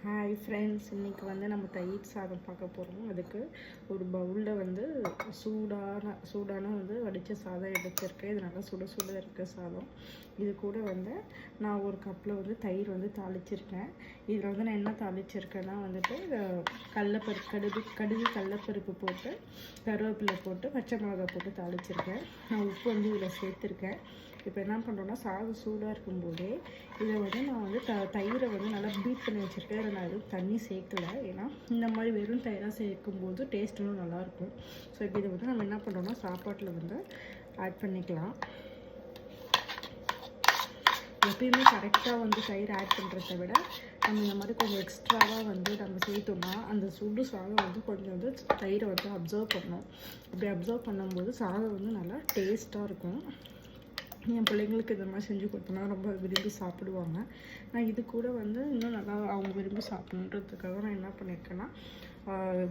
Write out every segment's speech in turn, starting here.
Hi friends, இன்றைக்கி வந்து நம்ம தயிர் சாதம் பார்க்க போகிறோம். அதுக்கு ஒரு பவுலில் வந்து சூடான வந்து வடித்த சாதம் எடுத்திருக்கேன். இது நல்லா சுட இருக்க சாதம். இது கூட வந்து நான் ஒரு கப்பில் வந்து தயிர் வந்து தாளிச்சிருக்கேன். இதில் வந்து நான் என்ன தாளிச்சிருக்கேன்னா வந்துட்டு கடலைப்பருப்பு கடுகு கடலைப்பருப்பு போட்டு கருவேப்பிலை போட்டு பச்சை மிளகாய் போட்டு தாளிச்சிருக்கேன். நான் உப்பு வந்து இதில் சேர்த்துருக்கேன். இப்போ என்ன பண்ணுறோன்னா, சாதம் சூடாக இருக்கும்போதே இதை வந்து நான் வந்து தயிரை வந்து நல்லா பீட் பண்ணி வச்சுருக்கேன். இதில் நான் எதுவும் தண்ணி சேர்க்கலை. ஏன்னா இந்த மாதிரி வெறும் தயிராக சேர்க்கும்போது டேஸ்ட்டும் நல்லாயிருக்கும். ஸோ இப்போ இதை வந்து நம்ம என்ன பண்ணுறோன்னா சாப்பாட்டில் வந்து ஆட் பண்ணிக்கலாம். எப்பயுமே கரெக்டாக வந்து தயிர் ஆட் பண்ணுறத விட நம்ம இந்த மாதிரி கொஞ்சம் எக்ஸ்ட்ராவாக வந்து நம்ம சேர்த்தோம்னா அந்த சுடு சாதம் வந்து கொஞ்சம் வந்து தயிரை வந்து அப்சர்வ் பண்ணணும். அப்படி அப்சர்வ் பண்ணும்போது சாதம் வந்து நல்லா டேஸ்ட்டாக இருக்கும். என் பிள்ளைங்களுக்கு இந்த மாதிரி செஞ்சு கொடுத்தோன்னா ரொம்ப விரும்பி சாப்பிடுவாங்க. நான் இது கூட வந்து இன்னும் நல்லா அவங்க விரும்பி சாப்பிடணுன்றதுக்காக நான் என்ன பண்ணியிருக்கேன்னா,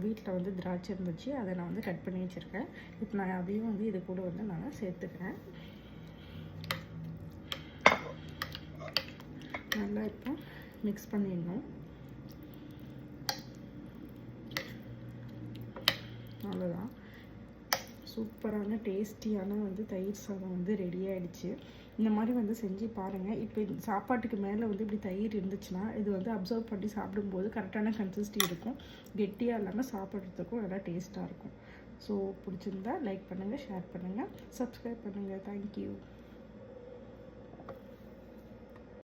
வீட்டில் வந்து திராட்சை இருந்துச்சு, அதை நான் வந்து கட் பண்ணி வச்சுருக்கேன். இப்போ நான் அதையும் வந்து இது கூட வந்து நான் சேர்த்துக்கிறேன். நல்லா இப்போ மிக்ஸ் பண்ணிடணும். அவ்வளோதான், சூப்பரான டேஸ்டியான வந்து தயிர் சாதம் வந்து ரெடி ஆகிடுச்சு. இந்த மாதிரி வந்து செஞ்சு பாருங்கள். இப்போ சாப்பாட்டுக்கு மேலே வந்து இப்படி தயிர் இருந்துச்சுன்னா இது வந்து அப்சர்வ் பண்ணி சாப்பிடும்போது கரெக்டான கன்சிஸ்டி இருக்கும். கெட்டியாக இல்லாமல் சாப்பிட்றதுக்கும் நல்லா டேஸ்ட்டாக இருக்கும். ஸோ பிடிச்சிருந்தா லைக் பண்ணுங்கள், ஷேர் பண்ணுங்கள், சப்ஸ்கிரைப் பண்ணுங்கள். தேங்க்யூ.